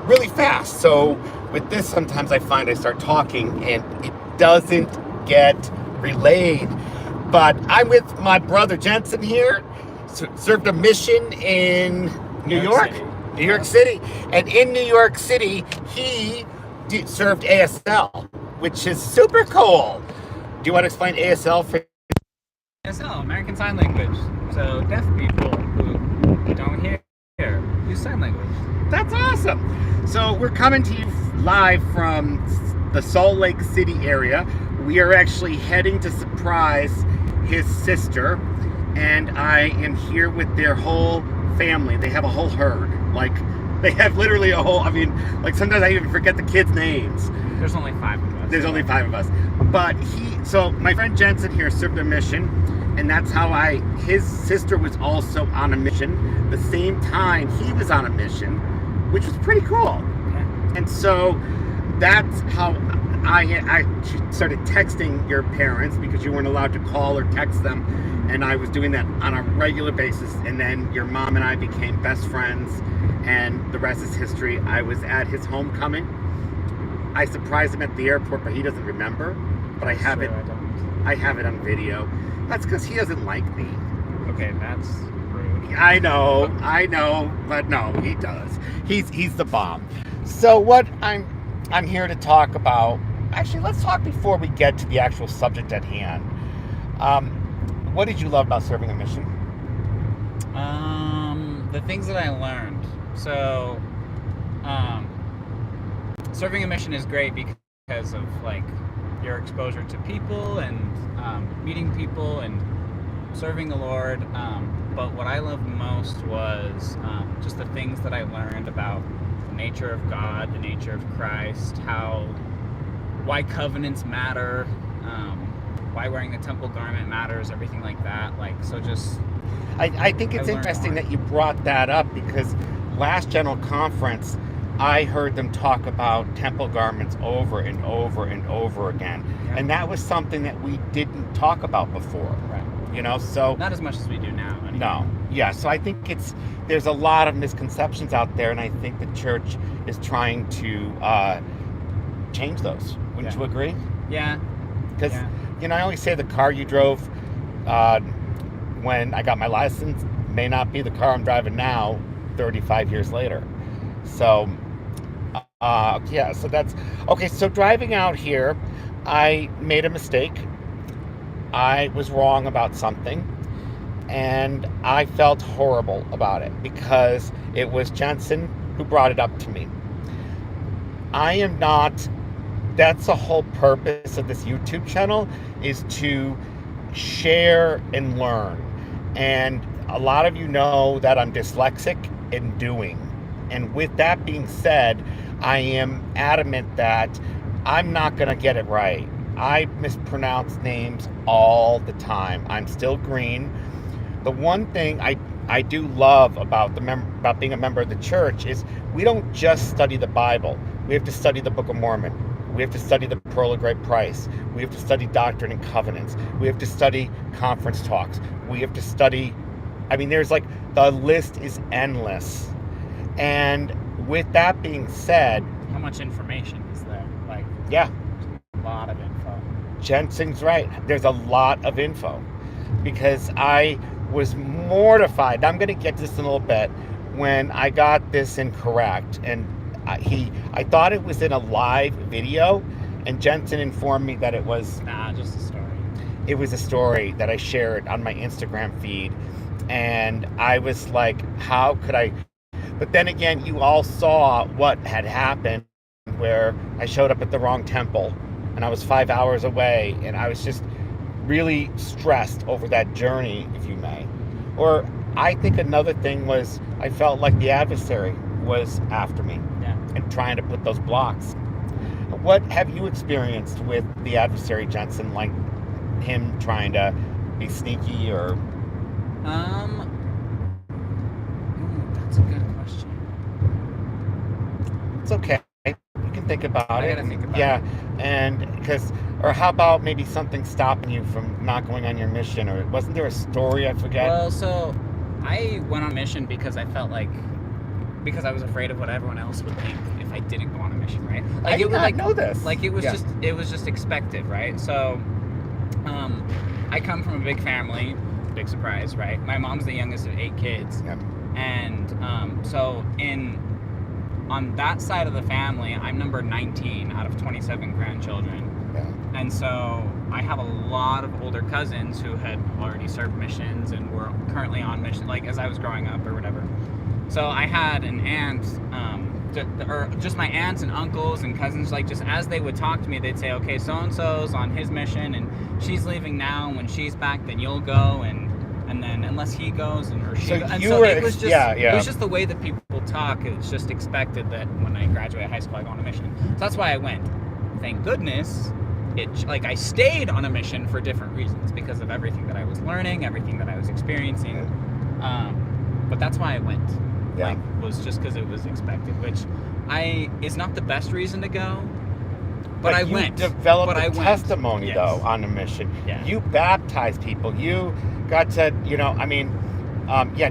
really fast. So with this, sometimes I find I start talking and it doesn't get relayed. But I'm with my brother Jensen here. Served a mission in New York, City. New York City, and in New York City, he served ASL, which is super cool. Do you want to explain ASL for? ASL, American Sign Language. So deaf people who don't hear use sign language. That's awesome. So we're coming to you live from the Salt Lake City area. We are actually heading to surprise his sister, and I am here with their whole family. They have a whole herd. Like, they have literally a whole, I mean, like sometimes I even forget the kids' names. There's only 5 of us. There's only 5 of us. But so my friend Jensen here served a mission, and that's how his sister was also on a mission the same time he was on a mission, which was pretty cool. Yeah. And so that's how I started texting your parents, because you weren't allowed to call or text them, and I was doing that on a regular basis. And then your mom and I became best friends, and the rest is history. I was at his homecoming. I surprised him at the airport, but he doesn't remember. But I have it. I have it on video. That's because he doesn't like me. Okay, that's rude. I know, but no, he does. He's the bomb. So what I'm here to talk about. Actually, let's talk before we get to the actual subject at hand. What did you love about serving a mission? The things that I learned. So, serving a mission is great because of like your exposure to people and meeting people and serving the Lord. But what I loved most was just the things that I learned about the nature of God, the nature of Christ, why covenants matter, why wearing the temple garment matters, everything like that. Like, so just I think it's interesting that you brought that up, because last General Conference, I heard them talk about temple garments over and over and over again. Yeah. And that was something that we didn't talk about before. Right. You know, so not as much as we do now. Anyway. No. Yeah, so I think there's a lot of misconceptions out there, and I think the church is trying to change those. Wouldn't you agree? Yeah. Because, I always say the car you drove when I got my license may not be the car I'm driving now 35 years later. So, so that's... Okay, so driving out here, I made a mistake. I was wrong about something, and I felt horrible about it, because it was Jensen who brought it up to me. I am not... That's the whole purpose of this YouTube channel, is to share and learn. And a lot of you know that I'm dyslexic in doing. And with that being said, I am adamant that I'm not going to get it right. I mispronounce names all the time. I'm still green. The one thing I do love about about being a member of the church is we don't just study the Bible. We have to study the Book of Mormon. We have to study the Pearl of Great Price. We have to study Doctrine and Covenants. We have to study conference talks. We have to study, there's like, the list is endless. And with that being said... How much information is there? Like, yeah. A lot of info. Jensen's right. There's a lot of info. Because I was mortified. I'm going to get to this in a little bit. When I got this incorrect, and I thought it was in a live video, and Jensen informed me that it was... Nah, just a story. It was a story that I shared on my Instagram feed, and I was like, how could I... But then again, you all saw what had happened, where I showed up at the wrong temple, and I was 5 hours away, and I was just really stressed over that journey, if you may. Or I think another thing was, I felt like the adversary was after me. And trying to put those blocks. What have you experienced with the adversary, Jensen? Like him trying to be sneaky, or? That's a good question. It's okay. You can think about it. I gotta think about it. Yeah, and or how about maybe something stopping you from not going on your mission? Or wasn't there a story, I forget? Well, so I went on a mission because I felt like because I was afraid of what everyone else would think if I didn't go on a mission, right? I did not know this. Like it was just expected, right? So, I come from a big family, big surprise, right? My mom's the youngest of 8 kids, and so on that side of the family, I'm number 19 out of 27 grandchildren. Yeah. And so I have a lot of older cousins who had already served missions and were currently on mission, like as I was growing up or whatever. So I had an aunt, or just my aunts and uncles and cousins, like just as they would talk to me, they'd say, okay, so-and-so's on his mission and she's leaving now, and when she's back, then you'll go, and then unless he goes or she goes. And so it was just, it was just the way that people talk. It's just expected that when I graduate high school, I go on a mission. So that's why I went. Thank goodness, I stayed on a mission for different reasons because of everything that I was learning, everything that I was experiencing. But that's why I went. Yeah. Was just because it was expected, which is not the best reason to go. But I went. Developed a testimony though on the mission. Yeah. You baptized people. You got to,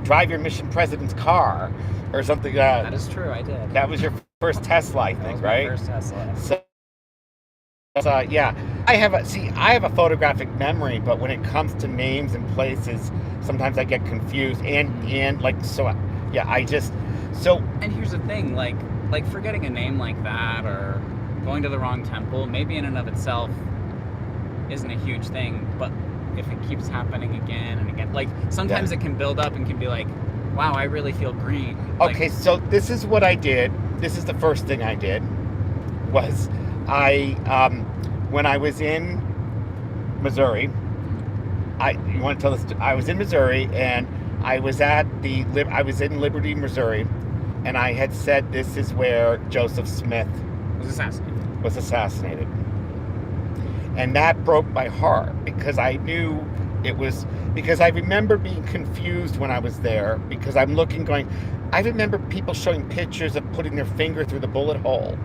drive your mission president's car or something. That is true. I did. That was your first Tesla, I think, right? First Tesla. So, I have a photographic memory, but when it comes to names and places, sometimes I get confused. And And here's the thing, like forgetting a name like that or going to the wrong temple, maybe in and of itself isn't a huge thing, but if it keeps happening again and again, like sometimes it can build up and can be like, wow, I really feel green. Okay, so this is what I did. This is the first thing I did was when I was in Missouri, you want to tell this? I was in Missouri and I was in Liberty, Missouri, and I had said this is where Joseph Smith was assassinated. And that broke my heart because I knew because I remember being confused when I was there because I'm looking going, I remember people showing pictures of putting their finger through the bullet hole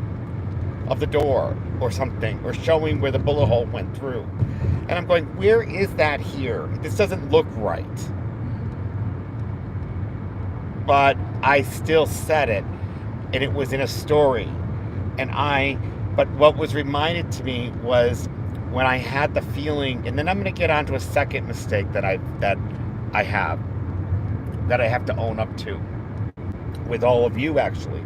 of the door or something, or showing where the bullet hole went through. And I'm going, where is that here? This doesn't look right. But I still said it, and it was in a story. But what was reminded to me was when I had the feeling, and then I'm going to get onto a second mistake that I have to own up to with all of you actually,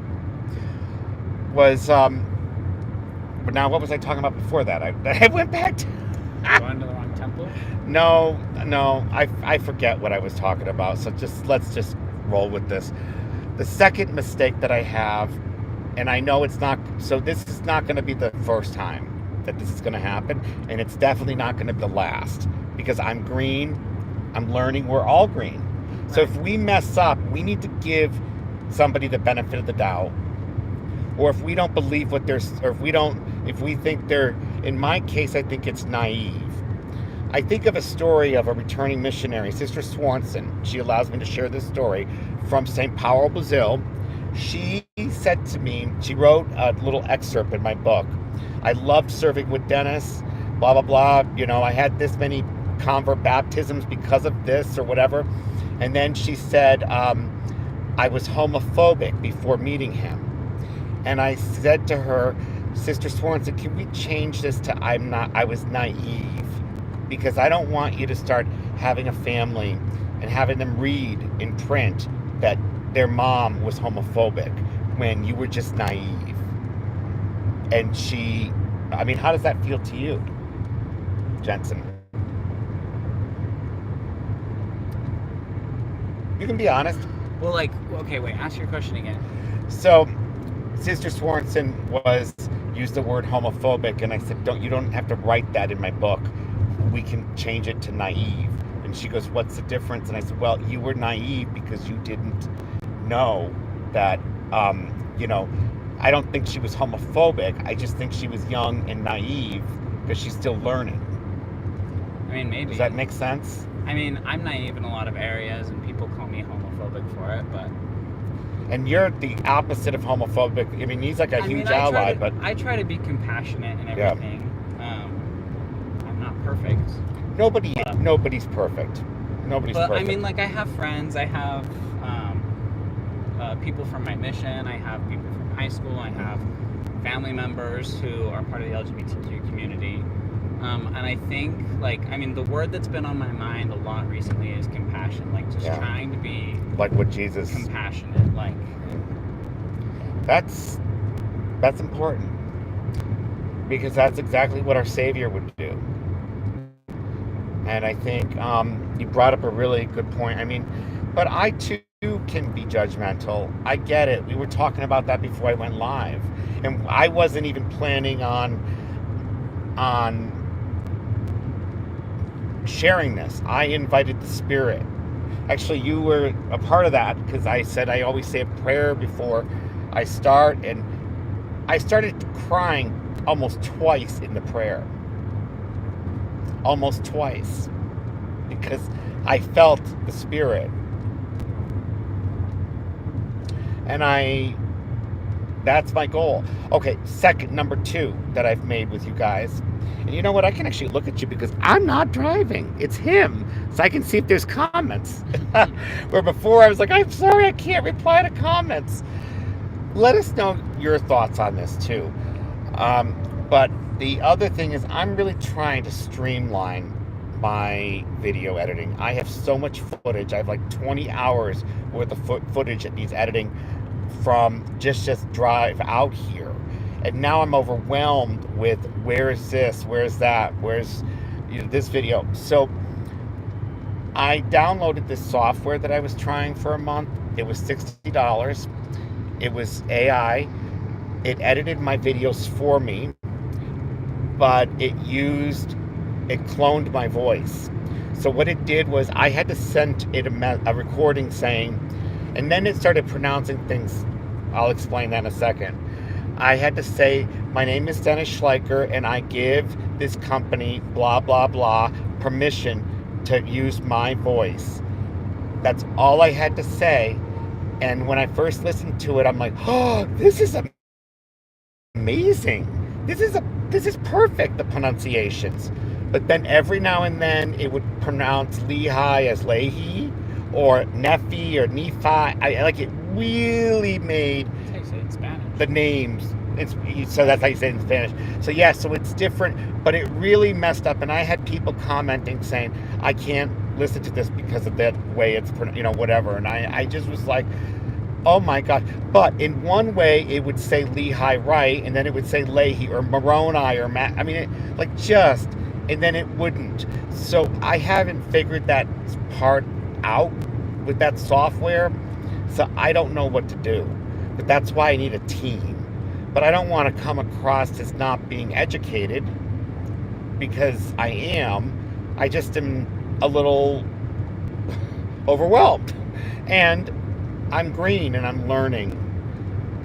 was, but now what was I talking about before that? I went back to... Going to the wrong temple? No, I forget what I was talking about, so let's just roll with this. The second mistake that I have, and I know it's not, so this is not going to be the first time that this is going to happen, and it's definitely not going to be the last, because I'm green, I'm learning, we're all green. Right. So if we mess up, we need to give somebody the benefit of the doubt, or if we don't believe if we think they're, in my case, I think it's naive. I think of a story of a returning missionary, Sister Swanson. She allows me to share this story from St. Paulo, Brazil. She said to me, she wrote a little excerpt in my book. I loved serving with Dennis, blah, blah, blah. I had this many convert baptisms because of this or whatever. And then she said, I was homophobic before meeting him. And I said to her, Sister Swanson, can we change this to I was naive? Because I don't want you to start having a family and having them read in print that their mom was homophobic when you were just naive. And how does that feel to you, Jensen? You can be honest. Well, okay, wait, ask your question again. So, Sister Swanson used the word homophobic, and I said, you don't have to write that in my book. We can change it to naive. And she goes, what's the difference? And I said, well, you were naive because you didn't know that, I don't think she was homophobic. I just think she was young and naive because she's still learning. I mean, maybe. Does that make sense? I mean, I'm naive in a lot of areas, and people call me homophobic for it, but... And you're the opposite of homophobic. I mean, he's like a huge ally, but... I try to be compassionate and everything. Yeah. I'm not perfect. Nobody's perfect. Nobody's perfect. I mean, I have friends, I have, people from my mission. I have people from high school. I have family members who are part of the LGBTQ community. And I think, the word that's been on my mind a lot recently is compassion. Like, just trying to be... Like what Jesus... compassionate. Like... That's important. Because that's exactly what our Savior would do. And I think you brought up a really good point. I mean, but I too can be judgmental. I get it. We were talking about that before I went live. And I wasn't even planning on sharing this. I invited the Spirit. Actually, you were a part of that, because I said I always say a prayer before I start, and I started crying almost twice in the prayer. Almost twice. Because I felt the Spirit. And that's my goal. Okay, number 2 that I've made with you guys. And you know what? I can actually look at you because I'm not driving. It's him. So I can see if there's comments. Where before I was like, I'm sorry, I can't reply to comments. Let us know your thoughts on this too. But the other thing is, I'm really trying to streamline my video editing. I have so much footage. I have like 20 hours worth of footage that needs editing from just drive out here. And now I'm overwhelmed with where is this, where's that, where's this video. So I downloaded this software that I was trying for a month. It was $60. It was AI. It edited my videos for me, but it cloned my voice. So what it did was I had to send it a recording saying, and then it started pronouncing things. I'll explain that in a second. I had to say, my name is Dennis Schleicher, and I give this company, blah, blah, blah, permission to use my voice. That's all I had to say. And when I first listened to it, I'm like, oh, this is amazing. This is perfect, the pronunciations. But then every now and then it would pronounce Lehi as Lehi, or Nephi or Nephi. It really made That's how you say it in Spanish. The names. So that's how you say it in Spanish. So it's different, but it really messed up. And I had people commenting saying, I can't listen to this because of that way it's, whatever. And I just was like, oh my God. But in one way, it would say Lehi right, and then it would say Lehi or Moroni or Matt. I mean, and then it wouldn't. So I haven't figured that part out with that software. So I don't know what to do. But that's why I need a team. But I don't want to come across as not being educated, because I am. I just am a little overwhelmed. And I'm green and I'm learning.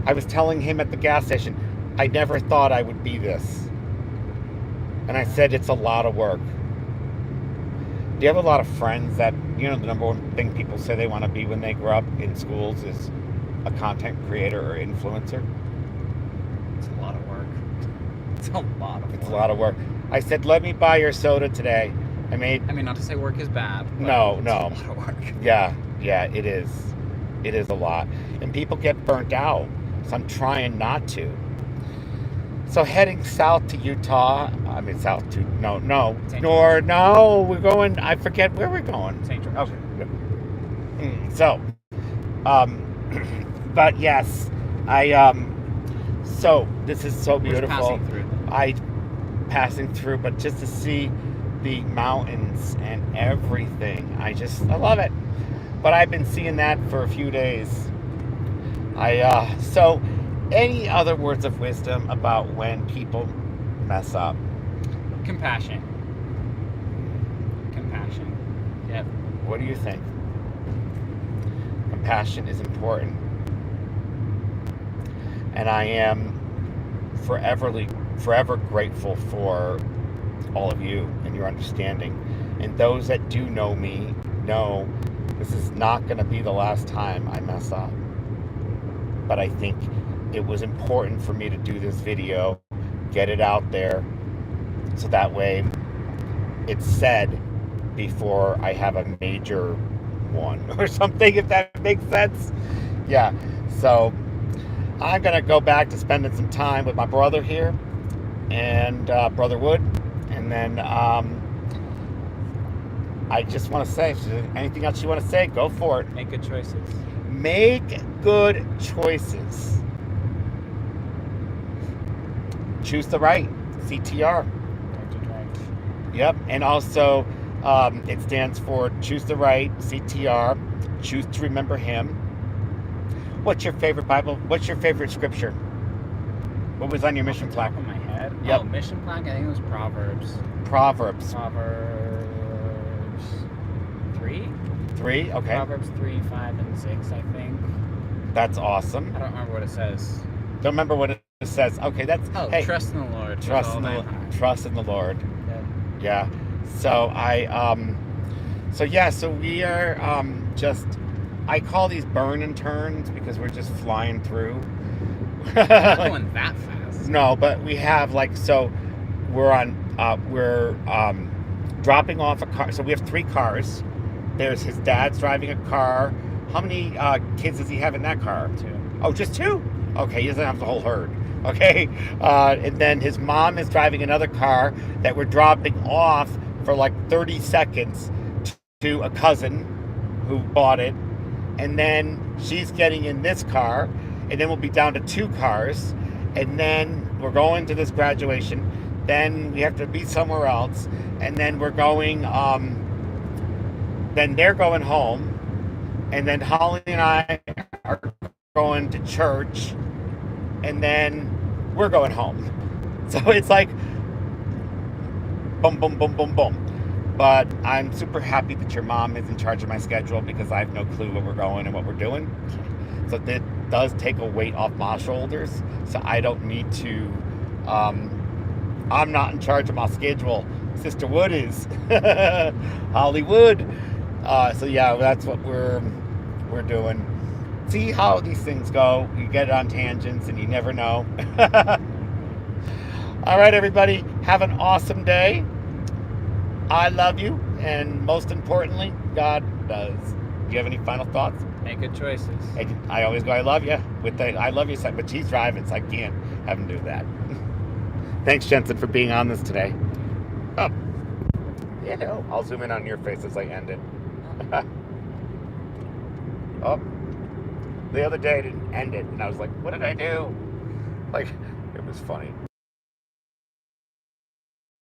I was telling him at the gas station, I never thought I would be this. And I said, it's a lot of work. Do you have a lot of friends that, the number one thing people say they want to be when they grow up in schools is a content creator or influencer? It's a lot of work. It's a lot of work. I said, let me buy your soda today. Not to say work is bad. No. It's a lot of work. Yeah, it is. It is a lot. And people get burnt out. So I'm trying not to. So heading south to Utah. We're going, I forget where we're going. St. George. Okay. So, but yes, so this is so beautiful. Passing through, but just to see the mountains and everything, I love it. But I've been seeing that for a few days. So any other words of wisdom about when people mess up? Compassion. Yep. What do you think? Compassion is important. And I am forever grateful for all of you and your understanding. And those that do know me know this is not going to be the last time I mess up. But I think it was important for me to do this video, get it out there, so that way it's said before I have a major one or something, if that makes sense. Yeah. So I'm gonna go back to spending some time with my brother here and brother Wood, and then I just want to say, if there's anything else you want to say, go for it. Make good choices. Make good choices. Choose the right. CTR. Don't do drugs. Yep. And also, it stands for choose the right. CTR. Choose to remember Him. What's your favorite Bible? What's your favorite scripture? What was on your mission plaque? Top of my head. Yep. Oh, mission plaque. I think it was Proverbs. Proverbs. Proverbs 3. 3. Okay. Proverbs 3, 5, and 6. I think. That's awesome. I don't remember what it says. Don't remember what it says. Okay, that's hey, trust in the Lord. Trust in the Lord. Yeah. So so we are just. I call these burn and turns because we're just flying through. Not going that fast. No, but we have we're dropping off a car. So we have 3 cars. There's his dad's driving a car. How many kids does he have in that car? 2. Oh, just 2? Okay, he doesn't have the whole herd. Okay, and then his mom is driving another car that we're dropping off for 30 seconds to a cousin who bought it, and then she's getting in this car, and then we'll be down to 2 cars, and then we're going to this graduation, then we have to be somewhere else, and then we're going, then they're going home, and then Holly and I are going to church, and then we're going home. So it's boom, boom, boom, boom, boom. But I'm super happy that your mom is in charge of my schedule because I have no clue where we're going and what we're doing. So that does take a weight off my shoulders. So I don't need to, I'm not in charge of my schedule. Sister Wood is. Hollywood. So yeah, that's what we're doing. See how these things go. You get on tangents and you never know. All right, everybody. Have an awesome day. I love you. And most importantly, God does. Do you have any final thoughts? Make good choices. I always go, I love you. With the I love you side, but she's driving, so I can't have him do that. Thanks, Jensen, for being on this today. Oh. I'll zoom in on your face as I end it. Oh. The other day I didn't end it, and I was like, what did I do? It was funny.